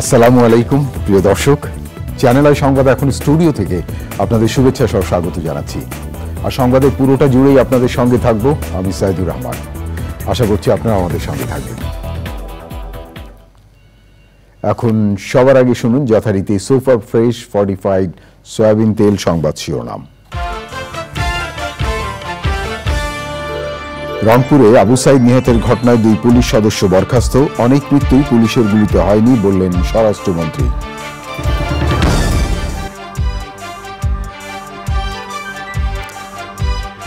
আসসালামু আলাইকুম প্রিয় দর্শক, চ্যানেল আই সংবাদ এখন স্টুডিও থেকে আপনাদের শুভেচ্ছা সহ স্বাগত জানাচ্ছি। আর সংবাদের পুরোটা জুড়েই আপনাদের সঙ্গে থাকবো আমি সাইদুর রহমান। আশা করছি আপনারা আমাদের সঙ্গে থাকবেন। এখন সবার আগে শুনুন যথারীতি সুপার ফ্রেশ ফর্টিফাইড সয়াবিন তেল সংবাদ শিরোনাম। রংপুরে আবু সাইদ নিহতের ঘটনায় 2 পুলিশ সদস্য বরখাস্ত, অনেক মৃত্যুই পুলিশের গুলিতে হয়নি বললেন স্বরাষ্ট্রমন্ত্রী।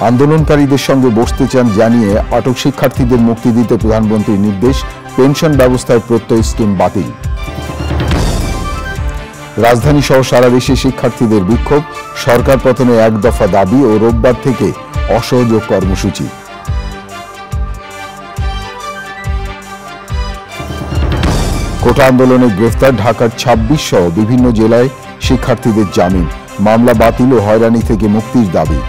আন্দোলনকারীদের সঙ্গে বসতে চান জানিয়ে আটক শিক্ষার্থীদের মুক্তি দিতে প্রধানমন্ত্রীর নির্দেশ, পেনশন ব্যবস্থায় প্রত্যয় স্কিম বাতিল। রাজধানী সহ সারা দেশে শিক্ষার্থীদের বিক্ষোভ, সরকার পতনে 1 দফা দাবি ও রোববার থেকে অসহযোগ কর্মসূচি। কোটা আন্দোলনে গ্রেফতার ঢাকার 26 সহ বিভিন্ন জেলায় শিক্ষার্থীদের জামিন, মামলা বাতিল ও হয়রানি থেকে মুক্তির দাবি।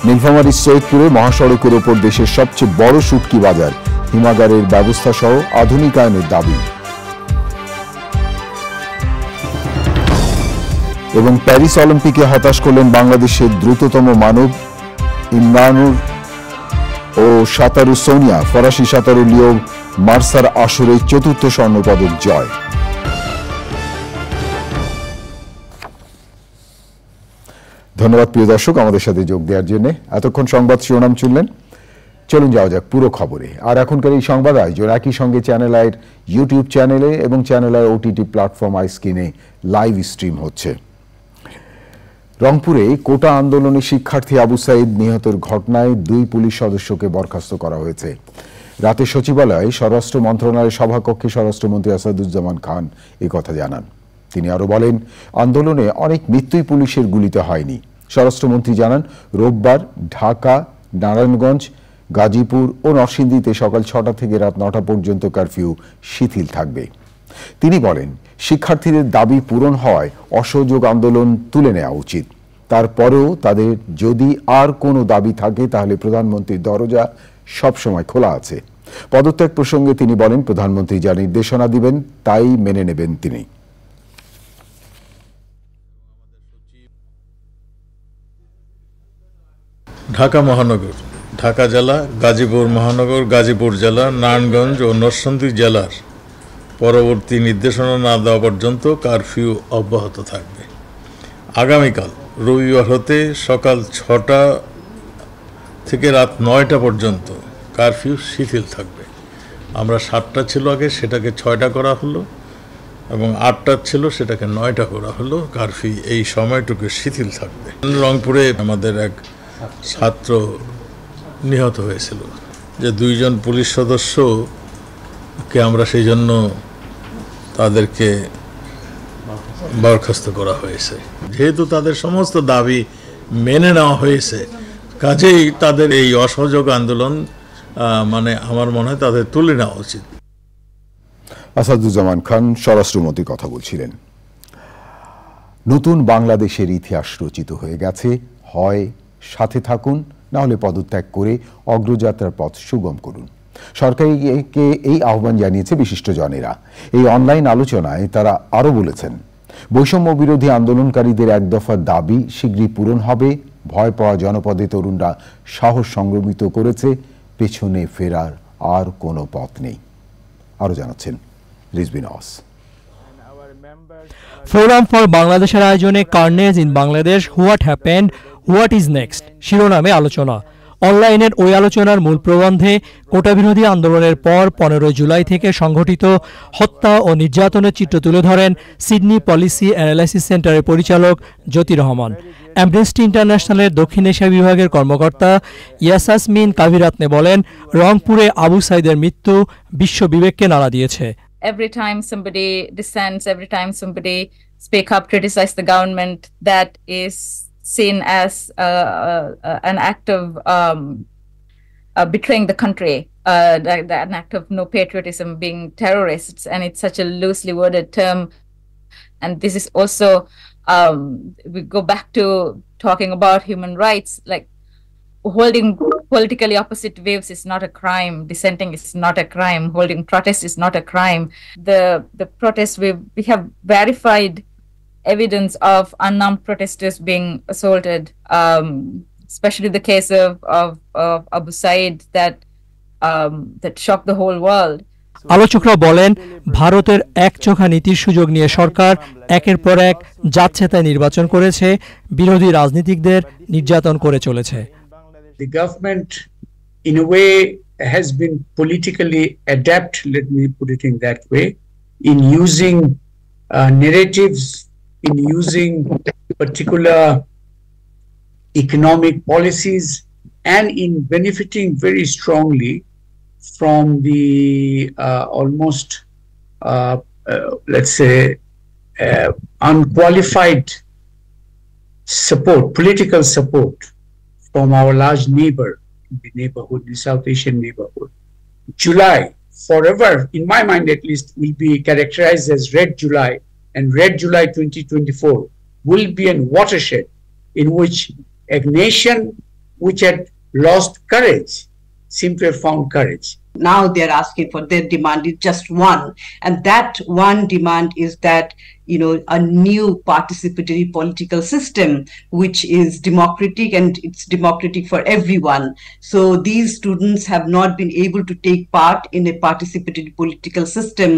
নীলফামারীর সৈয়দপুরে মহাসড়কের ওপর দেশের সবচেয়ে বড় শুটকি বাজার, হিমাগারের ব্যবস্থা সহ আধুনিকায়নের দাবি। এবং প্যারিস অলিম্পিকে হতাশ করলেন বাংলাদেশের দ্রুততম মানব ইমরানুর ও সাঁতারু সোনিয়া, ফরাসি সাঁতারু লিও মার্সার আসরে 4র্থ স্বর্ণপদক জয়। ধন্যবাদ প্রিয় দর্শক আমাদের সাথে যোগ দেওয়ার জন্য। এতক্ষণ সংবাদ শিরোনাম শুনলেন, চলুন যাওয়া যাক পুরো খবরে। আর এখনকার এই সংবাদ আয়োজন একই সঙ্গে চ্যানেল আইয়ের ইউটিউব চ্যানেলে এবং চ্যানেল আইয়ের ওটিটি প্ল্যাটফর্ম আইস্ক্রিনে লাইভ স্ট্রিম হচ্ছে। রংপুরে কোটা আন্দোলনে শিক্ষার্থী আবু সাইদ নিহতের ঘটনায় 2 পুলিশ সদস্যকে বরখাস্ত করা হয়েছে। রাতে সচিবালয়ে স্বরাষ্ট্র মন্ত্রণালয়ের সভাকক্ষে স্বরাষ্ট্রমন্ত্রী আসাদুজ্জামান খান কথা জানান। তিনি আরো বলেন, আন্দোলনে অনেক মৃত্যুই পুলিশের গুলিতে হয়নি। স্বরাষ্ট্রমন্ত্রী জানান, রোববার ঢাকা, নারায়ণগঞ্জ, গাজীপুর ও নরসিংদীতে সকাল 6টা থেকে রাত 9টা পর্যন্ত কারফিউ শিথিল থাকবে। তিনি বলেন, শিক্ষার্থীদের দাবি পূরণ হওয়ায় অসহযোগ আন্দোলন তুলে নেওয়া উচিত। তারপরেও তাদের যদি আর কোনো দাবি থাকে তাহলে প্রধানমন্ত্রীর দরজা সবসময় খোলা আছে। পদত্যাগ প্রসঙ্গে তিনি বলেন, প্রধানমন্ত্রী যা নির্দেশনা দিবেন তাই মেনে নেবেন তিনি। ঢাকা মহানগর, ঢাকা জেলা, গাজীপুর মহানগর, গাজীপুর জেলা, নারায়ণগঞ্জ ও নরসিংদী জেলার পরবর্তী নির্দেশনা না দেওয়া পর্যন্ত কারফিউ অব্যাহত থাকবে। আগামীকাল রবিবার হতে সকাল 6টা থেকে রাত 9টা পর্যন্ত কারফিউ শিথিল থাকবে। আমরা 7টা ছিল আগে, সেটাকে 6টা করা হলো, এবং 8টা ছিল সেটাকে 9টা করা হলো। কারফিউ এই সময়টুকু শিথিল থাকবে। রংপুরে আমাদের এক ছাত্র নিহত হয়েছিল, যে 2 জন পুলিশ সদস্যকে আমরা সেই জন্য তাদেরকে বরখাস্ত করা হয়েছে। যেহেতু তাদের সমস্ত দাবি মেনে নেওয়া হয়েছে, কাজেই তাদের এই অসহযোগ আন্দোলন আমার মনে হয় তাদের তুলে নেওয়া উচিত। আসাদুজ্জামান খান স্বরাষ্ট্রমন্ত্রী কথা বলছিলেন। নতুন বাংলাদেশের ইতিহাস রচিত হয়ে গেছে, হয় সাথে থাকুন, না হলে পদত্যাগ করে অগ্রযাত্রার পথ সুগম করুন। সরকারকে এই আহ্বান জানিয়েছে বিশিষ্টজনেরা। এই অনলাইন আলোচনায় তারা আরো বলেছেন, বৈষম্য বিরোধী আন্দোলনকারীদের 1 দফার দাবি শীঘ্রই পূরণ হবে। ভয় পাওয়া জনপদে তরুণরা সাহস সংগ্রমিত করেছে, পেছনে ফেরার আর কোনো পথ নেই। আরো জানাচ্ছেন রিজবি নওয়াজ। ফোরাম ফর বাংলাদেশের আয়োজনে carnage in Bangladesh, what happened, what is next শিরোনামে আলোচনা। অনলাইনের ওই আলোচনার মূল প্রবন্ধে কোটা বিরোধী আন্দোলনের পর 15 জুলাই থেকে সংঘটিত হত্যা ও নির্যাতনের চিত্র তুলে ধরেন সিডনি পলিসি অ্যানালাইসিস সেন্টারের পরিচালক জ্যোতি রহমান। অ্যামনেস্টি ইন্টারন্যাশনালের দক্ষিণ এশিয়া বিভাগের কর্মকর্তা ইয়াসাসমিন কাভিরাতনে বলেন, রংপুরে আবু সাইদের মৃত্যু বিশ্ব বিবেককে নাড়া দিয়েছে। Every time somebody dissents, every time somebody speak up, criticize the government, that is seen as an act of betraying the country, an act of no patriotism, being terrorists, and it's such a loosely worded term. And this is also, we go back to talking about human rights, like holding politically opposite views is not a crime, dissenting is not a crime, holding protest is not a crime. The protests, we have verified evidence of unarmed protesters being assaulted, especially the case of Abu Said that shocked the whole world. আলোচকরা বলেন, ভারতের একচোখা নীতির সুযোগ নিয়ে সরকার একের পর এক যাচ্ছেতাই নির্বাচন করেছে, বিরোধী রাজনীতিকদের নির্যাতন করে চলেছে। The government, in a way, has been politically adept, let me put it in that way, in using narratives, in using particular economic policies, and in benefiting very strongly from the almost, let's say, unqualified support, political support from our large neighbor in the neighborhood, the South Asian neighborhood. July, forever, in my mind at least, will be characterized as Red July, and Red July 2024 will be a watershed in which a nation which had lost courage seem to have found courage. Now they're asking for, their demand is just one, and that one demand is that, you know, a new participatory political system which is democratic, and it's democratic for everyone. So these students have not been able to take part in a participatory political system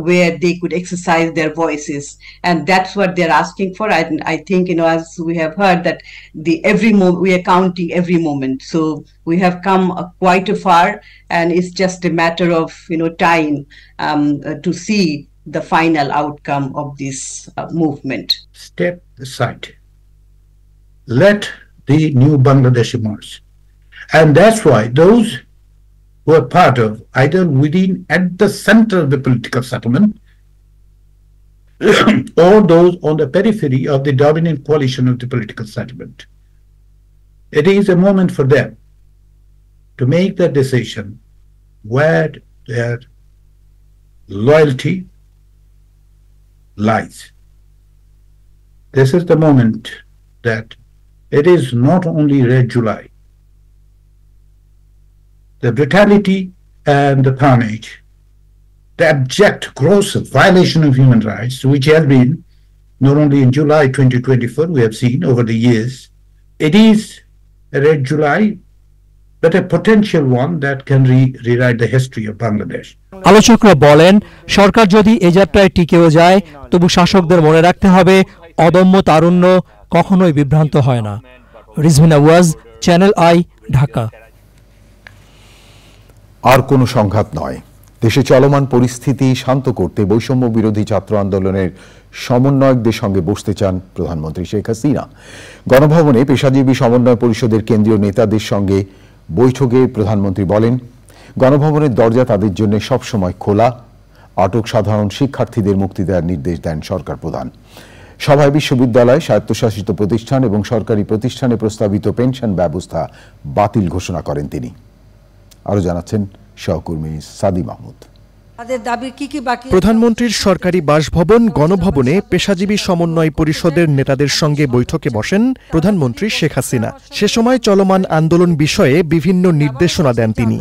where they could exercise their voices, and that's what they're asking for. I think, you know, as we have heard, that we are counting every moment. So we have come quite far, and it's just a matter of, you know, time to see the final outcome of this movement. Step aside. Let the new Bangladesh emerge. And that's why those who are part of, either within, at the center of the political settlement, or those on the periphery of the dominant coalition of the political settlement, it is a moment for them to make that decision where their loyalty lies. This is the moment that it is not only Red July. The brutality and the carnage, the abject, gross violation of human rights, which has been not only in July 2024, we have seen over the years, it is a Red July, but a potential one that can rewrite the history of Bangladesh. আলোচকরা বলেন, সরকার যদি এ যাত্রায় টিকেও যায়, তবু শাসকদের মনে রাখতে হবে, অদম্য তারুণ্য কখনোই বিভ্রান্ত হয় না। রিজভিন আওয়াজ, চ্যানেল আই, ঢাকা। আর কোনো সংঘাত নয়। দেশে চলমান পরিস্থিতি শান্ত করতে বৈষম্য বিরোধী ছাত্র আন্দোলনের সমন্বয়কদের সঙ্গে বসতে চান প্রধানমন্ত্রী শেখ হাসিনা। গণভবনে পেশাজীবী সমন্বয় পরিষদের কেন্দ্রীয় নেতাদের সঙ্গে বৈঠকে প্রধানমন্ত্রী বলেন, গণভবনের দরজা তাদের জন্য সবসময় খোলা। আটক সাধারণ শিক্ষার্থীদের মুক্তি দেওয়ার নির্দেশ দেন সরকার প্রধান। সভায় বিশ্ববিদ্যালয়, স্বায়ত্তশাসিত প্রতিষ্ঠান এবং সরকারি প্রতিষ্ঠানে প্রস্তাবিত পেনশন ব্যবস্থা বাতিল ঘোষণা করেন তিনি। আরো জানাচ্ছেন সহকর্মী সাদি মাহমুদ। প্রধানমন্ত্রীর সরকারি বাসভবন গণভবনে পেশাজীবী সমন্বয় পরিষদের নেতাদের সঙ্গে বৈঠকে বসেন প্রধানমন্ত্রী শেখ হাসিনা। সে সময় চলমান আন্দোলন বিষয়ে বিভিন্ন নির্দেশনা দেন তিনি।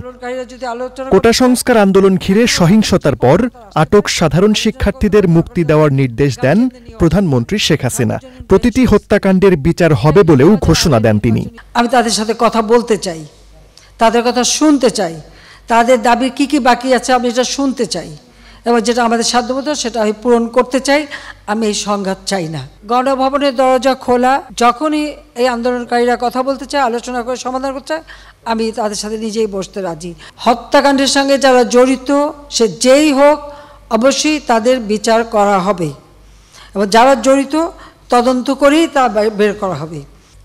কোটা সংস্কার আন্দোলন ঘিরে সহিংসতার পর আটক সাধারণ শিক্ষার্থীদের মুক্তি দেওয়ার নির্দেশ দেন প্রধানমন্ত্রী শেখ হাসিনা। প্রতিটি হত্যাকাণ্ডের বিচার হবে বলেও ঘোষণা দেন তিনি। আমি তাদের সাথে কথা বলতে চাই, তাদের কথা শুনতে চাই, তাদের দাবি কি কি বাকি আছে আমি এটা শুনতে চাই, এবং যেটা আমাদের সাধ্যমতো সেটা আমি পূরণ করতে চাই। আমি এই সংঘাত চাই না। গণভবনের দরজা খোলা। যখনই এই আন্দোলনকারীরা কথা বলতে চায়, আলোচনা করে সমাধান করতে চায়, আমি তাদের সাথে নিজেই বসতে রাজি। হত্যাকাণ্ডের সঙ্গে যারা জড়িত, সে যেই হোক, অবশ্যই তাদের বিচার করা হবে, এবং যারা জড়িত তদন্ত করেই তা বের করা হবে।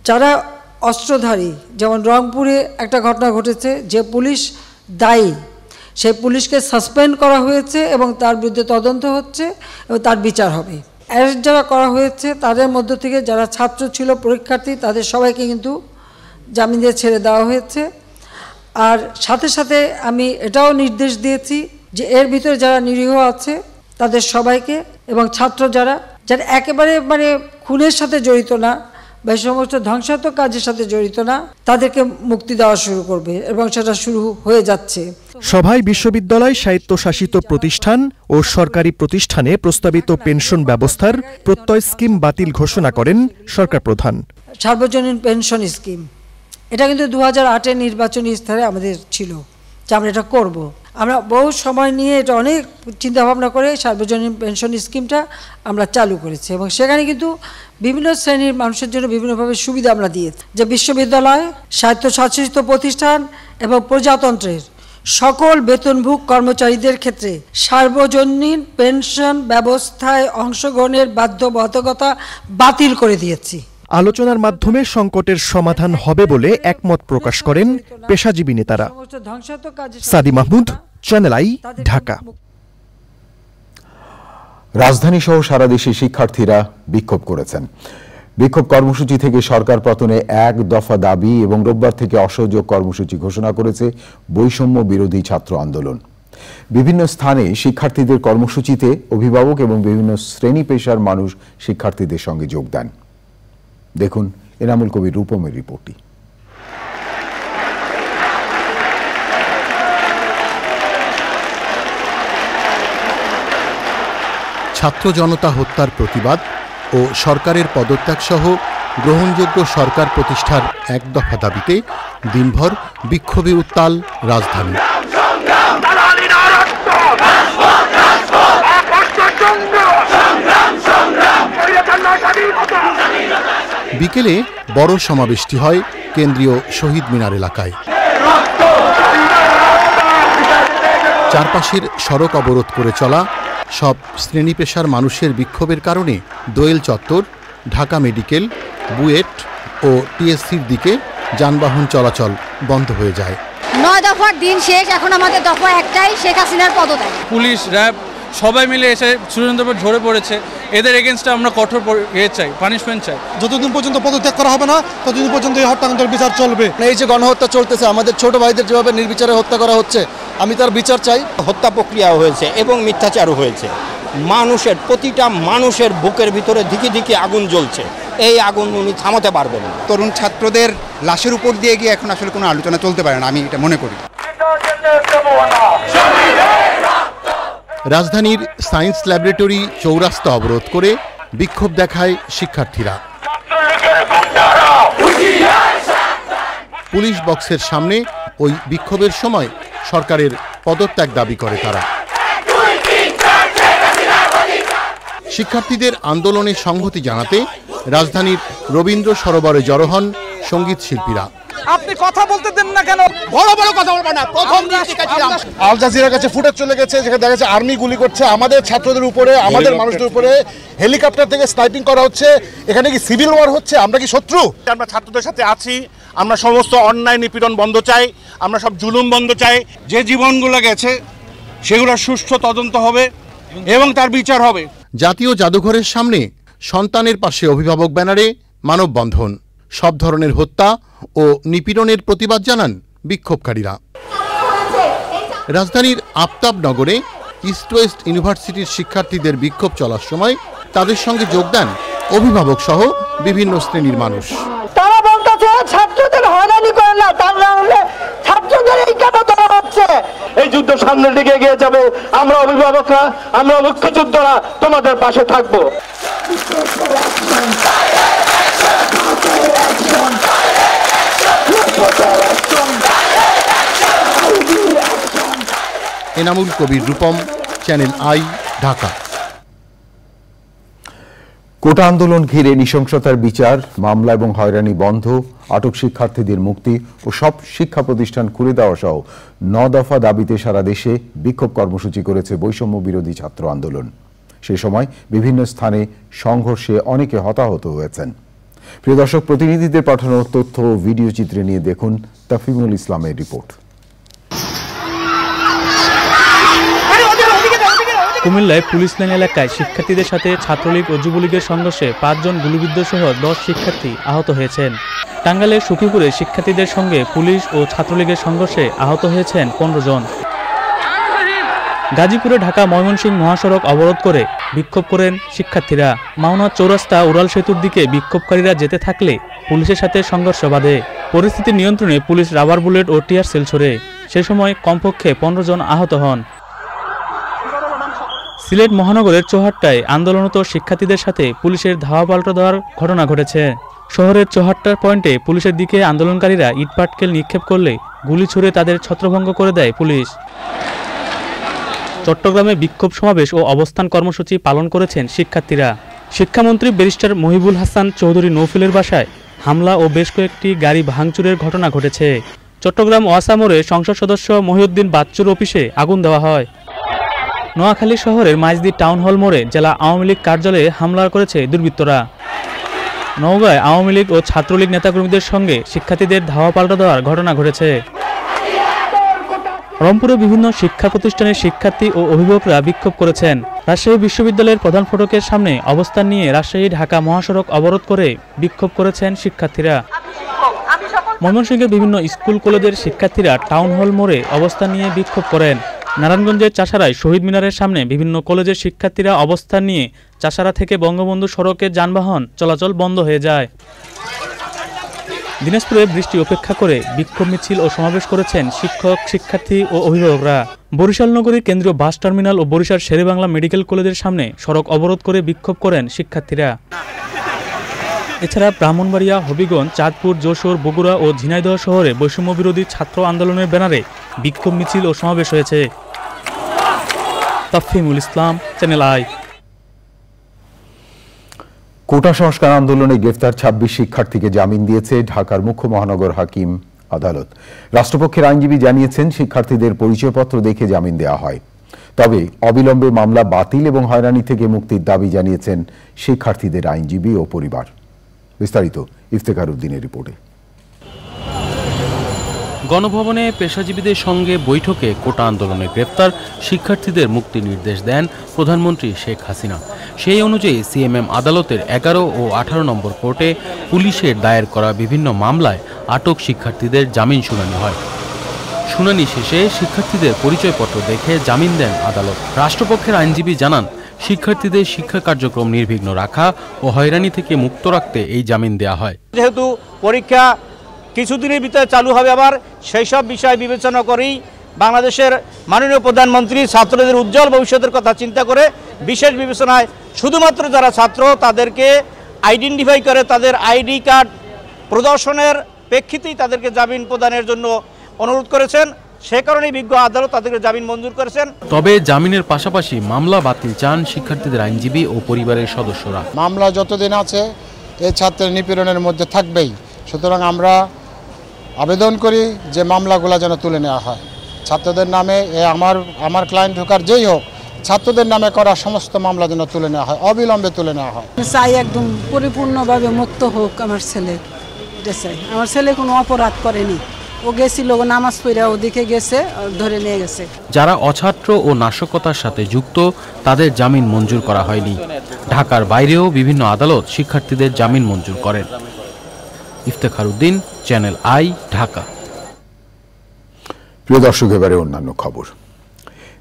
যারা অস্ত্রধারী, যেমন রংপুরে একটা ঘটনা ঘটেছে, যে পুলিশ দায়ী, সেই পুলিশকে সাসপেন্ড করা হয়েছে এবং তার বিরুদ্ধে তদন্ত হচ্ছে এবং তার বিচার হবে। অ্যারেস্ট যারা করা হয়েছে তাদের মধ্য থেকে যারা ছাত্র ছিল, পরীক্ষার্থী, তাদের সবাইকে কিন্তু জামিন দিয়ে ছেড়ে দেওয়া হয়েছে। আর সাথে সাথে আমি এটাও নির্দেশ দিয়েছি যে এর ভিতরে যারা নিরীহ আছে তাদের সবাইকে, এবং ছাত্র যারা একেবারে খুনের সাথে জড়িত না, বা এই সমস্ত ধ্বংসাত্মক কাজের সাথে জড়িত না, তাদেরকে মুক্তি দেওয়া শুরু করবে এবং সেটা শুরু হয়ে যাচ্ছে। সভায় বিশ্ববিদ্যালয়, স্বায়ত্তশাসিত প্রতিষ্ঠান ও সরকারি প্রতিষ্ঠানে প্রস্তাবিত পেনশন ব্যবস্থার প্রত্যয় স্কিম বাতিল ঘোষণা করেন সরকার প্রধান। সার্বজনীন পেনশন স্কিম, এটা কিন্তু 2008-এর নির্বাচনী স্তরে আমাদের ছিল যে আমরা এটা করব। আমরা বহু সময় নিয়ে এটা অনেক চিন্তাভাবনা করে সার্বজনীন পেনশন স্কিমটা আমরা চালু করেছি এবং সেখানে কিন্তু বিভিন্ন শ্রেণীর মানুষের জন্য বিভিন্নভাবে সুবিধা আমরা দিয়েছি, যে বিশ্ববিদ্যালয়, স্বায়ত্তশাসিত প্রতিষ্ঠান এবং প্রজাতন্ত্রের সকল বেতনভোগ কর্মচারীদের ক্ষেত্রে সার্বজনীন পেনশন ব্যবস্থায় অংশগ্রহণের বাধ্যবাধকতা বাতিল করে দিয়েছি। আলোচনার মাধ্যমে সংকটের সমাধান হবে বলে একমত প্রকাশ করেন পেশাজীবী নেতারা। সাদি মাহমুদ, চ্যানেল আই, ঢাকা। রাজধানী সহ সারা দেশে শিক্ষার্থীরা বিক্ষোভ করেছেন। বিক্ষোভ কর্মসূচি থেকে সরকার পতনে এক দফা দাবি এবং রোববার থেকে অসহযোগ কর্মসূচি ঘোষণা করেছে বৈষম্য বিরোধী ছাত্র আন্দোলন। বিভিন্ন স্থানে শিক্ষার্থীদের কর্মসূচিতে অভিভাবক এবং বিভিন্ন শ্রেণী পেশার মানুষ শিক্ষার্থীদের সঙ্গে যোগ দেন। দেখুন এনামুল কবির রূপমের রিপোর্টটি। ছাত্র জনতা হত্যার প্রতিবাদ ও সরকারের পদত্যাগ সহ গ্রহণযোগ্য সরকার প্রতিষ্ঠার এক দফা দাবিতে দিনভর বিক্ষোভে উত্তাল রাজধানী। বিকেলে বড় সমাবেশটি হয় কেন্দ্রীয় শহীদ মিনার এলাকায়। চারপাশের সড়ক অবরোধ করে চলা সব শ্রেণী পেশার মানুষের বিক্ষোভের কারণে দোয়েল চত্বর, ঢাকা মেডিকেল, বুয়েট ও টিএসসির দিকে যানবাহন চলাচল বন্ধ হয়ে যায়। 9 দফার দিন শেষ, এখন আমাদের দফা একটাই, শেখ হাসিনার পদত্যাগ। পুলিশ, র্যাব সবাই মিলে এসে স্টুডেন্টদের উপর ঝরে পড়েছে। এদের এগেনস্টে আমরা কঠোর চাই, পানিশমেন্ট চাই। যতদিন পর্যন্ত পদত্যাগ করা হবে না ততদিন পর্যন্ত এই হত্যাকাণ্ডের বিচার চলবে। এই যে গণহত্যা চলতেছে, আমাদের ছোট ভাইদের যেভাবে নির্বিচারে হত্যা করা হচ্ছে, আমি তার বিচার চাই। হত্যা প্রক্রিয়া হয়েছে এবং মিথ্যাচারও হয়েছে। মানুষের, প্রতিটা মানুষের বুকের ভিতরে ধিকি ধিকি আগুন জ্বলছে। এই আগুন উনি থামাতে পারবেন না। তরুণ ছাত্রদের লাশের উপর দিয়ে গিয়ে এখন আসলে কোনো আলোচনা চলতে পারে না, আমি এটা মনে করি। রাজধানীর সায়েন্স ল্যাবরেটরি চৌরাস্তা অবরোধ করে বিক্ষোভ দেখায় শিক্ষার্থীরা। পুলিশ বক্সের সামনে ওই বিক্ষোভের সময় সরকারের পদত্যাগ দাবি করে তারা। শিক্ষার্থীদের আন্দোলনে সংহতি জানাতে রাজধানীর রবীন্দ্র সরোবরে জড়ো হন সঙ্গীত শিল্পীরা। আপনি কথা বলতে দেন না কেন? বড় বড় কথা বলবেন না। প্রথম দিন শিখেছিলাম, আল জাজিরার কাছে ফুটেজ চলে গেছে, যেখানে দেখা যাচ্ছে আর্মি গুলি করছে আমাদের ছাত্রদের উপরে, আমাদের মানুষদের উপরে, হেলিকপ্টার থেকে স্নাইপিং করা হচ্ছে। এখানে কি সিভিল ওয়ার হচ্ছে? আমরা কি শত্রু? আমরা ছাত্রদের সাথে আছি। আমরা সমস্ত অন্যায় নিপীড়ন বন্ধ চাই, আমরা সব জুলুম বন্ধ চাই। যে জীবনগুলো গেছে সেগুলোর সুষ্ঠু তদন্ত হবে এবং তার বিচার হবে। জাতীয় জাদুঘরের সামনে সন্তানের পাশে অভিভাবক ব্যানারে মানববন্ধন। সব ধরনের হত্যা ও নিপীড়নের প্রতিবাদ জানান বিক্ষোভকারীরা। রাজধানীর আফতাবনগরে ইস্ট ওয়েস্ট ইউনিভার্সিটির শিক্ষার্থীদের বিক্ষোভ চলার সময় তাদের সঙ্গে যোগ দেন অভিভাবক সহ বিভিন্ন শ্রেণীর মানুষ। তারা বলতেছে ছাত্রদের হয়রানি করে না, তার না হলে ছাত্রদের এই কেন ধরা হচ্ছে? এই যুদ্ধ সামনের দিকে এগিয়ে যাবে। আমরা অভিভাবকরা, আমরা মুক্তিযোদ্ধারা তোমাদের পাশে থাকবো। Enamul Kabir Rupam, channel I, Dhaka. কোটা আন্দোলন ঘিরে নৃশংসতার বিচার, মামলা এবং হয়রানি বন্ধ, আটক শিক্ষার্থীদের মুক্তি ও সব শিক্ষা প্রতিষ্ঠান খুলে দেওয়া সহ 9 দফা দাবিতে সারা দেশে বিক্ষোভ কর্মসূচি করেছে বৈষম্য বিরোধী ছাত্র আন্দোলন। সে সময় বিভিন্ন স্থানে সংঘর্ষে অনেকে হতাহত হয়েছেন। প্রিয় দর্শক, প্রতিনিধিদের পাঠানো তথ্য ও ভিডিও চিত্রে নিয়ে দেখুন তাফিমুল ইসলামের রিপোর্ট। কুমিল্লায় পুলিশ লাইন এলাকায় শিক্ষার্থীদের সাথে ছাত্রলীগ ও যুবলীগের সংঘর্ষে 5 জন গুলিবিদ্ধ সহ 10 শিক্ষার্থী আহত হয়েছেন। টাঙ্গাইলের সখীপুরে শিক্ষার্থীদের সঙ্গে পুলিশ ও ছাত্রলীগের সংঘর্ষে আহত হয়েছেন 15 জন। গাজীপুরে ঢাকা ময়মনসিংহ মহাসড়ক অবরোধ করে বিক্ষোভ করেন শিক্ষার্থীরা। মাওনা চৌরাস্তা উড়াল সেতুর দিকে বিক্ষোভকারীরা যেতে থাকলে পুলিশের সাথে সংঘর্ষ বাধে। পরিস্থিতি নিয়ন্ত্রণে পুলিশ রাবার বুলেট ও টিয়ার সেল ছোড়ে। সে সময় কমপক্ষে 15 জন আহত হন। সিলেট মহানগরের চৌহাট্টায় আন্দোলনরত শিক্ষার্থীদের সাথে পুলিশের ধাওয়া পাল্টা দেওয়ার ঘটনা ঘটেছে। শহরের চৌহাট্টা পয়েন্টে পুলিশের দিকে আন্দোলনকারীরা ইটপাটকেল নিক্ষেপ করলে গুলি ছুড়ে তাদের ছত্রভঙ্গ করে দেয় পুলিশ। চট্টগ্রামে বিক্ষোভ সমাবেশ ও অবস্থান কর্মসূচি পালন করেছেন শিক্ষার্থীরা। শিক্ষামন্ত্রী ব্যারিস্টার মহিবুল হাসান চৌধুরী নৌফিলের বাসায় হামলা ও বেশ কয়েকটি গাড়ি ভাঙচুরের ঘটনা ঘটেছে। চট্টগ্রাম ওয়াসা মোড়ে সংসদ সদস্য মহিউদ্দিন বাচ্চুর অফিসে আগুন দেওয়া হয়। নোয়াখালী শহরের মাইজদি টাউন হল মোড়ে জেলা আওয়ামী লীগ কার্যালয়ে হামলা করেছে দুর্বৃত্তরা। নওগাঁয় আওয়ামী লীগ ও ছাত্রলীগ নেতাকর্মীদের সঙ্গে শিক্ষার্থীদের ধাওয়া পাল্টা দেওয়ার ঘটনা ঘটেছে। রংপুরে বিভিন্ন শিক্ষা প্রতিষ্ঠানের শিক্ষার্থী ও অভিভাবকরা বিক্ষোভ করেছেন। রাজশাহী বিশ্ববিদ্যালয়ের প্রধান ফটকের সামনে অবস্থান নিয়ে রাজশাহী ঢাকা মহাসড়ক অবরোধ করে বিক্ষোভ করেছেন শিক্ষার্থীরা। ময়মনসিংহের বিভিন্ন স্কুল কলেজের শিক্ষার্থীরা টাউন হল মোড়ে অবস্থান নিয়ে বিক্ষোভ করেন। নারায়ণগঞ্জের চাষারায় শহীদ মিনারের সামনে বিভিন্ন কলেজের শিক্ষার্থীরা অবস্থান নিয়ে চাষারা থেকে বঙ্গবন্ধু সড়কে যানবাহন চলাচল বন্ধ হয়ে যায়। দিনাজপুরে বৃষ্টি উপেক্ষা করে বিক্ষোভ মিছিল ও সমাবেশ করেছেন শিক্ষক, শিক্ষার্থী ও অভিভাবকরা। বরিশাল নগরীর কেন্দ্রীয় বাস টার্মিনাল ও বরিশাল শেরেবাংলা মেডিকেল কলেজের সামনে সড়ক অবরোধ করে বিক্ষোভ করেন শিক্ষার্থীরা। এছাড়া ব্রাহ্মণবাড়িয়া, হবিগঞ্জ, চাঁদপুর, যশোর, বগুড়া ও ঝিনাইদহ শহরে বৈষম্য বিরোধী ছাত্র আন্দোলনের ব্যানারে বিক্ষোভ মিছিল ও সমাবেশ হয়েছে। তাফহিমুল ইসলাম, চ্যানেল আই। কোটা সংস্কার আন্দোলনে গ্রেফতার 26 শিক্ষার্থীকে জামিন দিয়েছে ঢাকার মুখ্য মহানগর হাকিম আদালত। রাষ্ট্রপক্ষের আইনজীবী জানিয়েছেন, শিক্ষার্থীদের পরিচয়পত্র দেখে জামিন দেওয়া হয়। তবে অবিলম্বে মামলা বাতিল এবং হয়রানি থেকে মুক্তির দাবি জানিয়েছেন শিক্ষার্থীদের আইনজীবী ও পরিবার। বিস্তারিত ইফতেখার উদ্দিনের রিপোর্টে। গণভবনে পেশাজীবীদের সঙ্গে বৈঠকে কোটা আন্দোলনে গ্রেফতার শিক্ষার্থীদের মুক্তির নির্দেশ দেন প্রধানমন্ত্রী শেখ হাসিনা। সেই অনুযায়ী সিএমএম আদালতের 11 ও 18 নম্বর কোর্টে পুলিশের দায়ের করা বিভিন্ন মামলায় আটক শিক্ষার্থীদের জামিন শুনানি হয়। শুনানি শেষে শিক্ষার্থীদের পরিচয়পত্র দেখে জামিন দেন আদালত। রাষ্ট্রপক্ষের আইনজীবী জানান, শিক্ষার্থীদের শিক্ষা কার্যক্রম নির্বিঘ্ন রাখা ও হয়রানি থেকে মুক্ত রাখতে এই জামিন দেওয়া হয়। যেহেতু পরীক্ষা কিছুদিনের ভিতরে চালু হবে, আবার সেই সব বিষয় বিবেচনা করেই বাংলাদেশের মাননীয় প্রধানমন্ত্রী ছাত্রদের উজ্জ্বল ভবিষ্যতের কথা চিন্তা করে বিশেষ বিবেচনায় শুধুমাত্র যারা ছাত্র তাদেরকে আইডেন্টিফাই করে তাদের আইডি কার্ড প্রদর্শনের প্রেক্ষিতেই তাদেরকে জামিন প্রদানের জন্য অনুরোধ করেছেন। সে কারণেই বিজ্ঞ আদালত তাদেরকে জামিন মঞ্জুর করেছেন। তবে জামিনের পাশাপাশি মামলা বাতিল চান শিক্ষার্থীদের আইনজীবী ও পরিবারের সদস্যরা। মামলা যতদিন আছে এই ছাত্রের নিপীড়নের মধ্যে থাকবেই, সুতরাং আমরা আবেদন করি যে মামলাগুলো যেন তুলে নেওয়া হয়। ছাত্রদের নামে আমার ক্লায়েন্ট ঢোকার যেই হোক, ছাত্রদের নামে করা সমস্ত মামলা যেন তুলে নেওয়া হয়, অবিলম্বে তুলে নেওয়া হয়। চাই একদম পরিপূর্ণভাবে মুক্ত হোক আমার ছেলে। চাই আমার ছেলে কোনো অপরাধ করেনি, ও গেছিল নামাজ পড়া ওদিকে গেছে, ধরে নিয়ে গেছে। যারা অছাত্র ও নাশকতার সাথে যুক্ত তাদের জামিন মঞ্জুর করা হয়নি। ঢাকার বাইরেও বিভিন্ন আদালত শিক্ষার্থীদের জামিন মঞ্জুর করেন। Iftekhar Uddin, channel I, Dhaka. প্রিয় দর্শক, এবারে অন্যান্য খবর।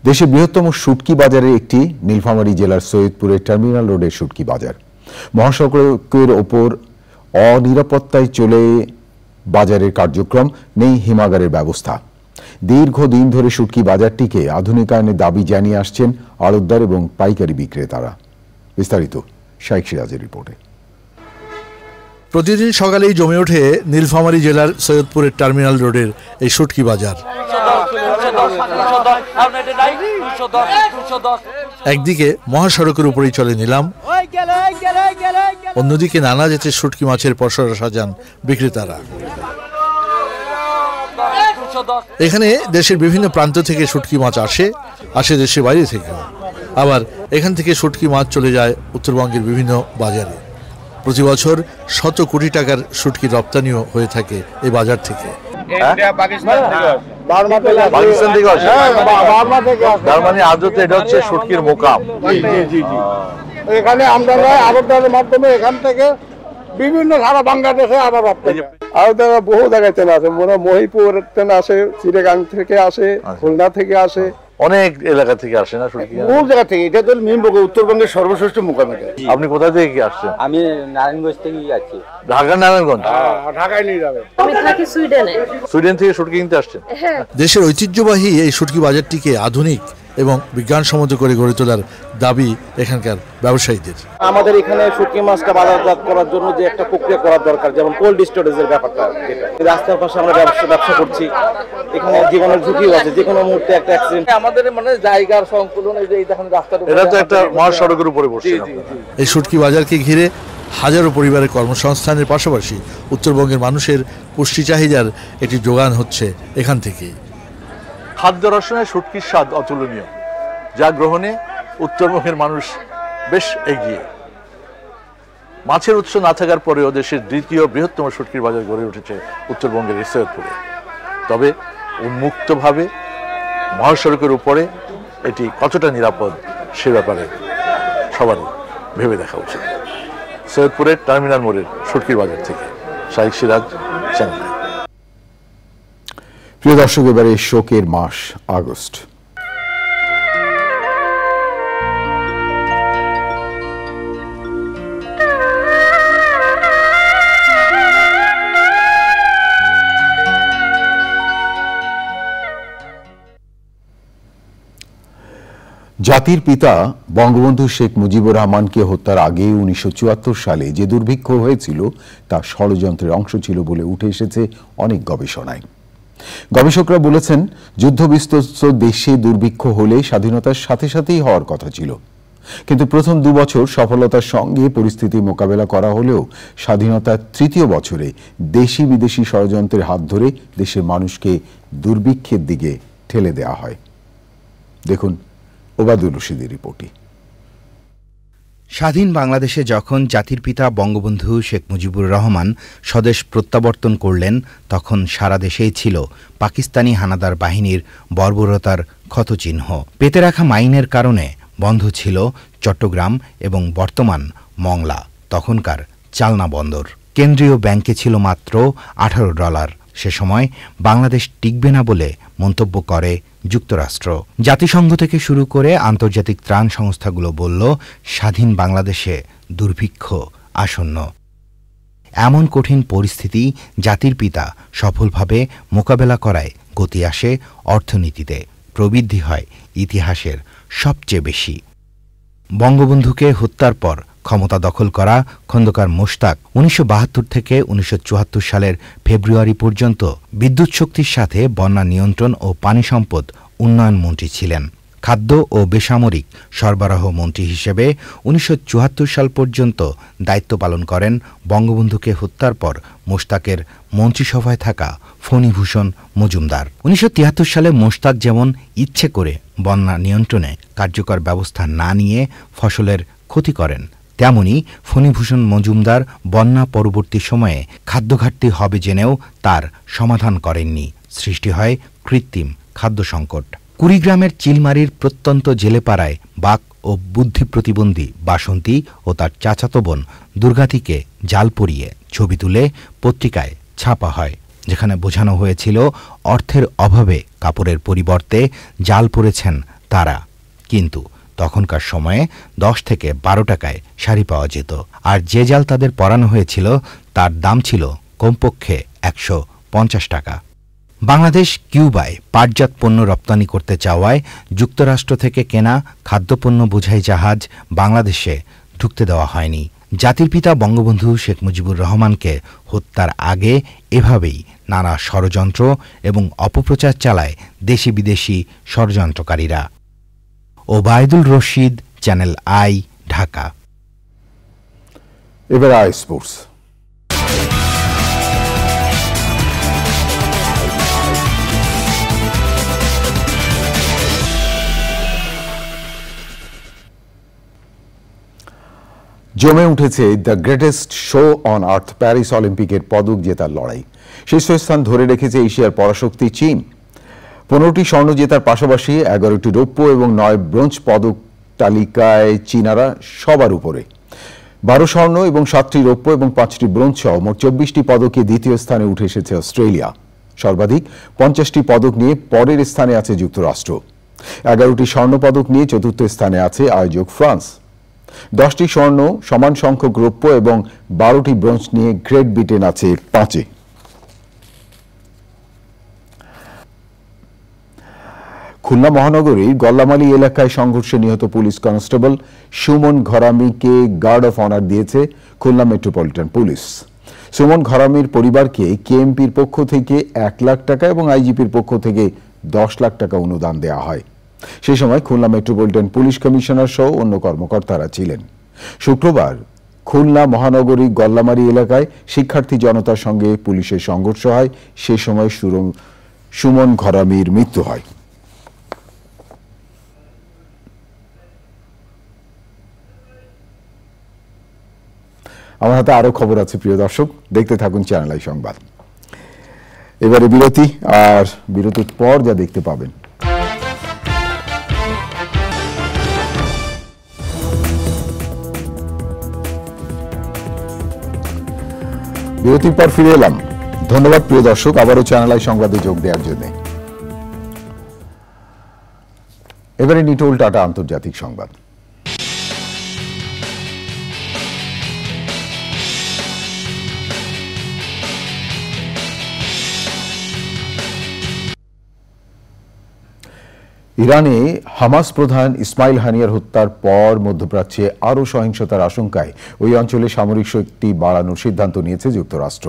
দেশের বৃহত্তম শুটকি বাজারের একটি নীলফামারী জেলার সৈয়দপুরের টার্মিনাল রোডের শুটকি বাজার। মহাসড়কের ওপর অনিরাপত্তায় চলে বাজারের কার্যক্রম, নেই হিমাগারের ব্যবস্থা। দীর্ঘদিন ধরে শুটকি বাজারটিকে আধুনিকায়নের দাবি জানিয়ে আসছেন আড়তদার এবং পাইকারি বিক্রেতারা। বিস্তারিত শাইখ সিরাজের রিপোর্টে। প্রতিদিন সকালেই জমে ওঠে নীলফামারী জেলার সৈয়দপুরের টার্মিনাল রোডের এই শুটকি বাজার। একদিকে মহাসড়কের উপরেই চলে নিলাম, অন্যদিকে নানা জাতের শুটকি মাছের পসরা সাজান বিক্রেতারা। এখানে দেশের বিভিন্ন প্রান্ত থেকে শুটকি মাছ আসে দেশের বাইরে থেকেও। আবার এখান থেকে শুটকি মাছ চলে যায় উত্তরবঙ্গের বিভিন্ন বাজারে। প্রতি বছর শত কোটি টাকার শুটকি রপ্তানিও হয়ে থাকে এই বাজার থেকে। এখানে আমরা আড়তদারের মাধ্যমে এখান থেকে বিভিন্ন সারা বাংলাদেশে আবার আড়তদাররা বহু জায়গায় তেনা আছে, মহিপুর তেনা আসে, চিড়েগাং থেকে আসে, খুলনা থেকে আসে, অনেক এলাকা থেকে আসে না শুটকি? বহু জায়গা থেকে, এটা তো উত্তরবঙ্গের সর্বশ্রেষ্ঠ মোকাবিলা। আপনি কোথা থেকে কি আসছেন? আমি নারায়ণগঞ্জ থেকে আছি। ঢাকা নারায়ণগঞ্জ? ঢাকায় নিয়ে যাবে। আমি থাকি সুইডেনে। সুইডেন থেকে শুটকি কিনতে আসছেন? হ্যাঁ। দেশের ঐতিহ্যবাহী এই শুটকি বাজারটিকে আধুনিক এবং বিজ্ঞানসম্মত করে গড়ে তোলার দাবি এখানকার ব্যবসায়ীদের। আমাদের এখানে শুটকি মাছটা বাজারজাত করার জন্য যে একটা প্রক্রিয়া করার দরকার, যেমন কোল্ড স্টোরেজের ব্যাপারটা, যেটা রাস্তার পাশে আমরা ব্যবসা করছি, এখানে জীবনের ঝুঁকিও আছে, যে কোনো মুহূর্তে একটা অ্যাক্সিডেন্ট। আমাদের মানে জায়গার সংকুলন, এই যে এইখানে রাস্তার উপরে, এটা তো একটা মহাসড়কের উপরে বসছে। এই শুটকি বাজারকে ঘিরে হাজারো পরিবারের কর্মসংস্থানের পাশাপাশি উত্তরবঙ্গের মানুষের পুষ্টি চাহিদার একটি যোগান হচ্ছে এখান থেকেই। খাদ্য রসনে শুটকির স্বাদ অতুলনীয়, যা গ্রহণে উত্তরবঙ্গের মানুষ বেশ এগিয়ে। মাছের উৎস না থাকার পরেও দেশের দ্বিতীয় বৃহত্তম শুটকির বাজার গড়ে উঠেছে উত্তরবঙ্গের সৈয়দপুরে। তবে উন্মুক্তভাবে মহাসড়কের উপরে এটি কতটা নিরাপদ সে ব্যাপারে সবারই ভেবে দেখা উচিত। সৈয়দপুরের টার্মিনাল মোড়ের শুটকির বাজার থেকে শাইখ সিরাজ, চ্যানেল। প্রিয় দর্শক, এবারে শোকের মাস আগস্ট। জাতির পিতা বঙ্গবন্ধু শেখ মুজিবুর রহমানকে হত্যার আগে ১৯৭৪ সালে যে দুর্ভিক্ষ হয়েছিল তা ষড়যন্ত্রের অংশ ছিল বলে উঠে এসেছে অনেক গবেষণায়। গবেষকরা বলেছেন, যুদ্ধবিধ্বস্ত দেশে দুর্ভিক্ষ হলে স্বাধীনতার সাথে সাথেই হওয়ার কথা ছিল, কিন্তু প্রথম ২ বছর সফলতার সঙ্গে পরিস্থিতি মোকাবেলা করা হলেও স্বাধীনতার তৃতীয় বছরে দেশি বিদেশি ষড়যন্ত্রের হাত ধরে দেশের মানুষকে দুর্ভিক্ষের দিকে ঠেলে দেওয়া হয়। দেখুন ওবায়দুল রশিদের রিপোর্টে। স্বাধীন বাংলাদেশে যখন জাতির পিতা বঙ্গবন্ধু শেখ মুজিবুর রহমান স্বদেশ প্রত্যাবর্তন করলেন, তখন সারা দেশেই ছিল পাকিস্তানি হানাদার বাহিনীর বর্বরতার ক্ষতচিহ্ন। পেতে রাখা মাইনের কারণে বন্ধ ছিল চট্টগ্রাম এবং বর্তমান মংলা, তখনকার চালনা বন্দর। কেন্দ্রীয় ব্যাংকে ছিল মাত্র $18। সে সময় বাংলাদেশ টিকবে না বলে মন্তব্য করে যুক্তরাষ্ট্র। জাতিসংঘ থেকে শুরু করে আন্তর্জাতিক ত্রাণ সংস্থাগুলো বলল, স্বাধীন বাংলাদেশে দুর্ভিক্ষ আসন্ন। এমন কঠিন পরিস্থিতি জাতির পিতা সফলভাবে মোকাবেলা করায় গতি আসে অর্থনীতিতে, প্রবৃদ্ধি হয় ইতিহাসের সবচেয়ে বেশি। বঙ্গবন্ধুকে হত্যার পর ক্ষমতা দখল করা খন্দকার মোশতাক ১৯৭২ থেকে ১৯৭৪ সালের ফেব্রুয়ারি পর্যন্ত বিদ্যুৎ শক্তির সাথে বন্যা নিয়ন্ত্রণ ও পানি সম্পদ উন্নয়ন মন্ত্রী ছিলেন। খাদ্য ও বেসামরিক সরবরাহ মন্ত্রী হিসেবে ১৯৭৪ সাল পর্যন্ত দায়িত্ব পালন করেন। বঙ্গবন্ধুকে হত্যার পর মোশতাকের মন্ত্রিসভায় থাকা ফণীভূষণ মজুমদার। ১৯৭৩ সালে মোশতাক যেমন ইচ্ছে করে বন্যা নিয়ন্ত্রণে কার্যকর ব্যবস্থা না নিয়ে ফসলের ক্ষতি করেন, তেমনি ফণীভূষণ মজুমদার বন্যা পরবর্তী সময়ে খাদ্য ঘাটতি হবে জেনেও তার সমাধান করেননি। সৃষ্টি হয় কৃত্রিম খাদ্য সংকট। কুড়িগ্রামের চিলমারির প্রত্যন্ত জেলেপাড়ায় বাক ও বুদ্ধি প্রতিবন্ধী বাসন্তী ও তার চাচাতো বোন দুর্গাতিকে জাল পরিয়ে ছবি তুলে পত্রিকায় ছাপা হয়, যেখানে বোঝানো হয়েছিল অর্থের অভাবে কাপড়ের পরিবর্তে জাল পরেছেন তারা। কিন্তু তখনকার সময়ে ১০ থেকে ১২ টাকায় শাড়ি পাওয়া যেত, আর যে জাল তাদের পরানো হয়েছিল তার দাম ছিল কমপক্ষে ১৫০ টাকা। বাংলাদেশ কিউবায় পাটজাত পণ্য রপ্তানি করতে চাওয়ায় যুক্তরাষ্ট্র থেকে কেনা খাদ্যপণ্য বোঝাই জাহাজ বাংলাদেশে ঢুকতে দেওয়া হয়নি। জাতির পিতা বঙ্গবন্ধু শেখ মুজিবুর রহমানকে হত্যার আগে এভাবেই নানা ষড়যন্ত্র এবং অপপ্রচার চালায় দেশি বিদেশি ষড়যন্ত্রকারীরা। Obaidul Rashid, channel I, Dhaka. এবার আই স্পোর্টস। জমে উঠেছে the greatest show on earth Paris অলিম্পিকের পদক জেতার লড়াই। শীর্ষস্থান ধরে রেখেছে এশিয়ার পরাশক্তি চীন। 15টি স্বর্ণ জেতার পাশাপাশি 11টি রৌপ্য এবং 9 ব্রোঞ্জ পদক তালিকায় চীনারা সবার উপরে। 12 স্বর্ণ এবং 7টি রৌপ্য এবং 5টি ব্রোঞ্জ সহ মোট 24টি পদকে দ্বিতীয় স্থানে উঠে এসেছে অস্ট্রেলিয়া। সর্বাধিক 50টি পদক নিয়ে পরের স্থানে আছে যুক্তরাষ্ট্র। 11টি স্বর্ণপদক নিয়ে চতুর্থ স্থানে আছে আয়োজক ফ্রান্স। 10টি স্বর্ণ, সমান সংখ্যক রৌপ্য এবং 12টি ব্রোঞ্জ নিয়ে গ্রেট ব্রিটেন আছে 5-এ। খুলনা মহানগরীর গল্লামালী এলাকায় সংঘর্ষে নিহত পুলিশ কনস্টেবল সুমন ঘরামিকে গার্ড অফ অনার দিয়েছে খুলনা মেট্রোপলিটন পুলিশ। সুমন ঘরামির পরিবারকে কেএমপির পক্ষ থেকে 1 লাখ টাকা এবং আইজিপির পক্ষ থেকে 10 লাখ টাকা অনুদান দেওয়া হয়। সেই সময় খুলনা মেট্রোপলিটন পুলিশ কমিশনার সহ অন্য কর্মকর্তারা ছিলেন। শুক্রবার খুলনা মহানগরী গল্লামারী এলাকায় শিক্ষার্থী জনতার সঙ্গে পুলিশের সংঘর্ষ হয়। সে সময় সুমন ঘরামির মৃত্যু হয়। আমার হাতে আরো খবর আছে প্রিয় দর্শক, দেখতে থাকুন চ্যানেল আই সংবাদ। এবারে বিরতি, আর বিরতির পর যা দেখতে পাবেন। বিরতির পর ফিরে এলাম। ধন্যবাদ প্রিয় দর্শক আবারও চ্যানেল আই সংবাদে যোগ দেওয়ার জন্য। এবারে নিটোল টাটা আন্তর্জাতিক সংবাদ। ইরানে হামাস প্রধান ইসমাইল হানিয়ার হত্যার পর মধ্যপ্রাচ্যে আরও সহিংসতার আশঙ্কায় ওই অঞ্চলে সামরিক শক্তি বাড়ানোর সিদ্ধান্ত নিয়েছে যুক্তরাষ্ট্র।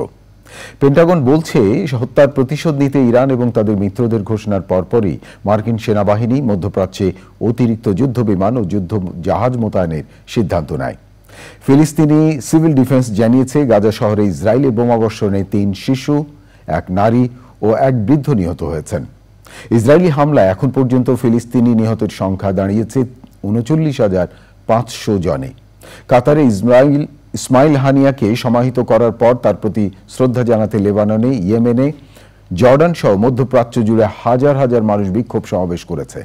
পেন্টাগন বলছে হত্যার প্রতিশোধ নিতে ইরান এবং তাদের মিত্রদের ঘোষণার পরপরই মার্কিন সেনাবাহিনী মধ্যপ্রাচ্যে অতিরিক্ত যুদ্ধ বিমান ও যুদ্ধ জাহাজ মোতায়েনের সিদ্ধান্ত নেয়। ফিলিস্তিনি সিভিল ডিফেন্স জানিয়েছে গাজা শহরে ইসরায়েলের বোমাবর্ষণে 3 শিশু, 1 নারী ও 1 বৃদ্ধ নিহত হয়েছেন। ইসরায়েলি হামলায় এখন পর্যন্ত ফিলিস্তিনি নিহতের সংখ্যা দাঁড়িয়েছে 39,500 জনে। কাতারে ইসমাইল হানিয়াকে সমাহিত করার পর তার প্রতি শ্রদ্ধা জানাতে লেবাননে, ইয়েমেনে, জর্ডান সহ মধ্যপ্রাচ্য জুড়ে হাজার হাজার মানুষ বিক্ষোভ সমাবেশ করেছে।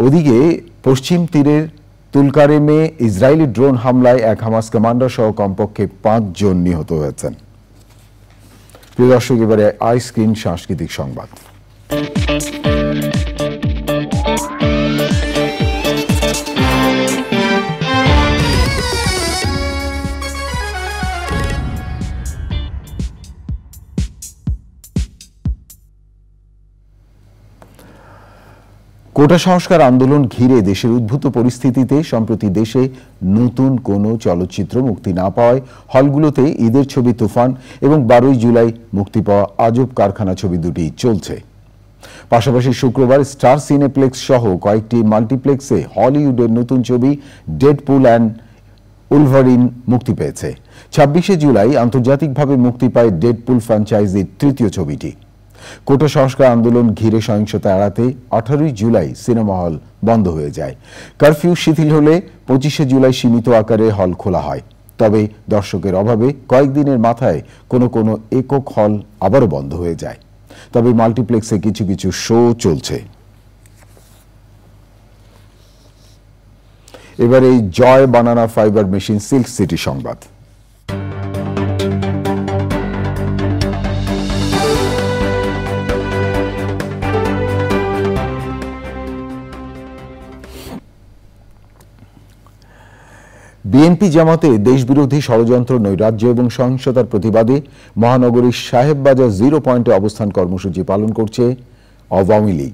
ওদিকে পশ্চিম তীরের তুলকারেমে ইসরায়েলি ড্রোন হামলায় 1 হামাস কমান্ডার সহ কমপক্ষে 5 জন নিহত হয়েছেন। প্রিয় দর্শক, এবারে আই স্ক্রিন সাংস্কৃতিক সংবাদ। কোটা সংস্কার আন্দোলন ঘিরে দেশের উদ্ভূত পরিস্থিতিতে সম্প্রতি দেশে নতুন কোনো চলচ্চিত্র মুক্তি না পাওয়ায় হলগুলোতে ঈদের ছবি তুফান এবং 12ই জুলাই মুক্তি পাওয়া আজব কারখানা ছবি দুটি চলছে। পাশাপাশি শুক্রবার স্টার সিনেপ্লেক্স সহ কয়েকটি মাল্টিপ্লেক্সে হলিউডের নতুন ছবি ডেডপুল অ্যান্ড উলভারিন মুক্তি পেয়েছে। 26শে জুলাই আন্তর্জাতিকভাবে মুক্তি পায় ডেডপুল ফ্র্যাঞ্চাইজির 3য় ছবিটি। কোটা সংস্কার আন্দোলন ঘিরে সহিংসতা এড়াতে 18ই জুলাই সিনেমা হল বন্ধ হয়ে যায়। কারফিউ শিথিল হলে 25শে জুলাই সীমিত আকারে হল খোলা হয়। তবে দর্শকের অভাবে কয়েকদিনের মাথায় কোনো কোনো একক হল আবারও বন্ধ হয়ে যায়। তবে মাল্টিপ্লেক্সে কিছু কিছু শো চলছে। এবারে জয় বানানা ফাইবার মেশিন সিল্ক সিটি সংবাদ। বিএনপি জামাতে দেশবিরোধী ষড়যন্ত্র, নৈরাজ্য এবং সহিংসতার প্রতিবাদে মহানগরীর সাহেববাজার 0 পয়েন্টে অবস্থান কর্মসূচি পালন করছে আওয়ামী লীগ।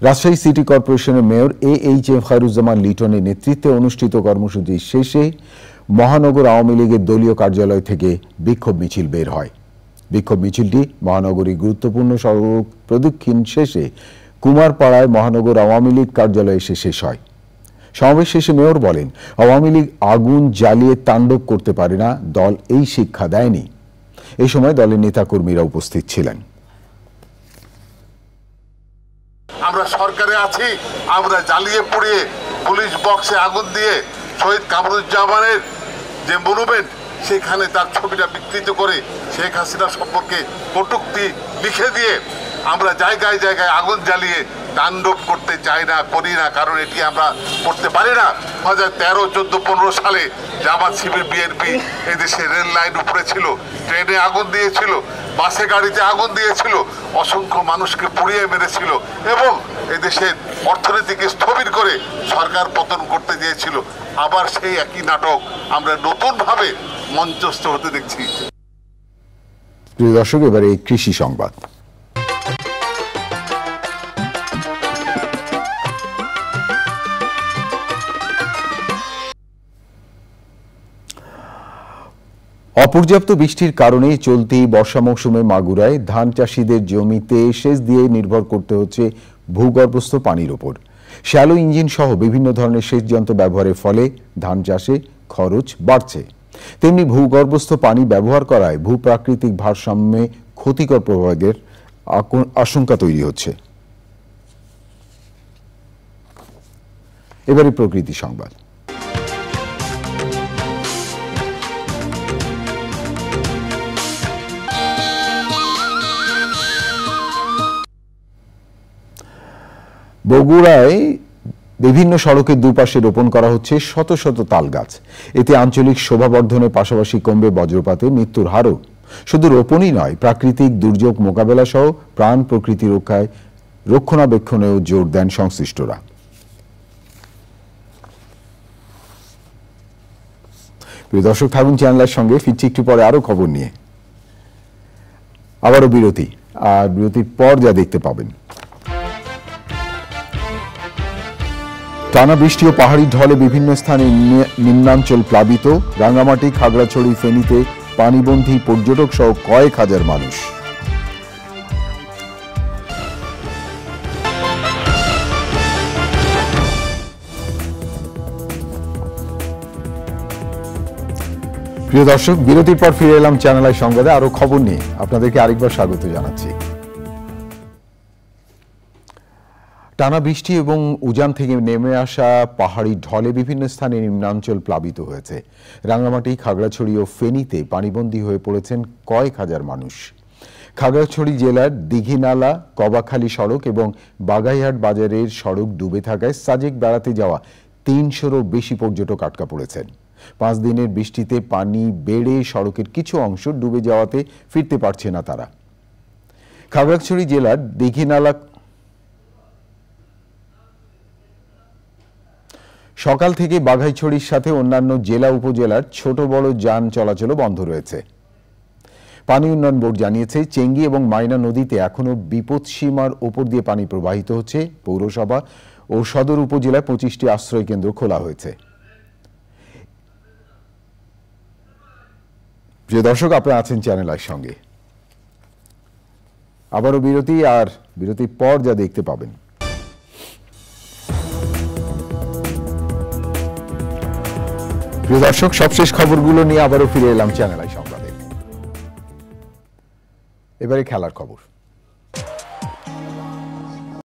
রাজশাহী সিটি কর্পোরেশনের মেয়র AHM খায়রুজ্জামান লিটনের নেতৃত্বে অনুষ্ঠিত কর্মসূচি শেষে মহানগর আওয়ামী লীগের দলীয় কার্যালয় থেকে বিক্ষোভ মিছিল বের হয়। বিক্ষোভ মিছিলটি মহানগরীর গুরুত্বপূর্ণ সড়ক প্রদক্ষিণ শেষে কুমারপাড়ায় মহানগর আওয়ামী লীগ কার্যালয়ে এসে শেষ হয়। সমাবেশ শেষে মেয়র বলেন, আওয়ামী লীগ আগুন জ্বালিয়ে তাণ্ডব করতে পারে না, দল এই শিক্ষা দেয়নি। এই সময় দলের নেতাকর্মীরা উপস্থিত ছিলেন। আমরা সরকারে আছি, আমরা জ্বালিয়ে পুড়িয়ে পুলিশ বক্সে আগুন দিয়ে শহীদ কামরুজ্জামানের যে মনুমেন্ট সেখানে তার ছবিটা বিকৃত করে শেখ হাসিনা সম্পর্কে কটূক্তি লিখে দিয়ে আমরা জায়গায় জায়গায় আগুন জ্বালিয়ে তাণ্ডব করতে চাই না, করি না, কারণ এটি আমরা করতে পারি না। 2013, 14, 15 সালে জামাত শিবির বিএনপি এদেশে রেল লাইন উপরে ছিল, ট্রেনে আগুন দিয়েছিল, বাসে গাড়িতে আগুন দিয়েছিল, অসংখ্য মানুষকে পুড়িয়ে মেরেছিল এবং এদেশের অর্থনীতিকে স্থবির করে সরকার পতন করতে চেয়েছিল। আবার সেই একই নাটক আমরা নতুনভাবে মঞ্চস্থ হতে দেখছি। প্রিয় দর্শক, এবারে কৃষি সংবাদ। অপর্যাপ্ত বৃষ্টির কারণে চলতি বর্ষা মৌসুমে মাগুরায় ধান চাষিদের জমিতে সেচ দিয়ে নির্ভর করতে হচ্ছে ভূগর্ভস্থ পানির উপর। শ্যালো ইঞ্জিন সহ বিভিন্ন ধরনের সেচ যন্ত্র ব্যবহারের ফলে ধান চাষে খরচ বাড়ছে। তেমনি ভূগর্ভস্থ পানি ব্যবহার করায় ভূপ্রাকৃতিক ভারসাম্যে ক্ষতিকর প্রভাবের আশঙ্কা তৈরি হচ্ছে। এবারে প্রকৃতি সংবাদ। বগুড়ায় বিভিন্ন সড়কের দুপাশে রোপণ করা হচ্ছে শত শত তাল গাছ। এতে আঞ্চলিক শোভাবর্ধনের পাশাপাশি কমবে বজ্রপাতে মৃত্যুর হারও। শুধু রোপণই নয়, প্রাকৃতিক দুর্যোগ মোকাবেলা সহ প্রাণ প্রকৃতি রক্ষায় রক্ষণাবেক্ষণেও জোর দেন সংশ্লিষ্টরা। প্রিয় দর্শক, থাকুন চ্যানেলের সঙ্গে। ফিরছি একটু পরে আরো খবর নিয়ে। আবারও বিরতি, আর বিরতির পর যা দেখতে পাবেন, টানা বৃষ্টি ও পাহাড়ি ঢলে বিভিন্ন স্থানে নিম্নাঞ্চল প্লাবিত। রাঙ্গামাটি, খাগড়াছড়ি, ফেনীতে পানিবন্দী পর্যটক সহ কয়েক হাজার মানুষ। প্রিয় দর্শক, বিরতির পর ফিরে এলাম চ্যানেল আই সংবাদে আরো খবর নিয়ে। আপনাদেরকে আরেকবার স্বাগত জানাচ্ছি। টানা বৃষ্টি এবং উজান থেকে নেমে আসা পাহাড়ি ঢলে বিভিন্ন স্থানে নিম্নাঞ্চল প্লাবিত হয়েছে। রাঙ্গামাটি, খাগড়াছড়ি ও ফেনীতে পানিবন্দী হয়ে পড়েছেন কয়েক হাজার মানুষ। খাগড়াছড়ি জেলার দিঘিনালা, কবাখালী সড়ক এবং বাগাইহাট বাজারের সড়ক ডুবে থাকায় সাজেক বেড়াতে যাওয়া ৩০০-রও বেশি পর্যটক আটকা পড়েছেন। ৫ দিনের বৃষ্টিতে পানি বেড়ে সড়কের কিছু অংশ ডুবে যাওয়াতে ফিরতে পারছে না তারা। খাগড়াছড়ি জেলার দিঘিনালা সকাল থেকে বাঘাইছড়ির সাথে অন্যান্য জেলা উপজেলার ছোট বড় যান চলাচলও বন্ধ রয়েছে। পানি উন্নয়ন বোর্ড জানিয়েছে, চেঙ্গি এবং মাইনা নদীতে এখনো বিপদসীমার ওপর দিয়ে পানি প্রবাহিত হচ্ছে। পৌরসভা ও সদর উপজেলায় 25টি আশ্রয় কেন্দ্র খোলা হয়েছে। প্রিয় দর্শক, আপনারা আছেন চ্যানেল আইর সঙ্গে। আবারও বিরতি, আর বিরতির পর যা দেখতে পাবেন, প্রিয় দর্শক, সবশেষ খবরগুলো নিয়ে আবারও ফিরে এলাম চ্যানেল আই সংবাদে। এবারে খেলার খবর।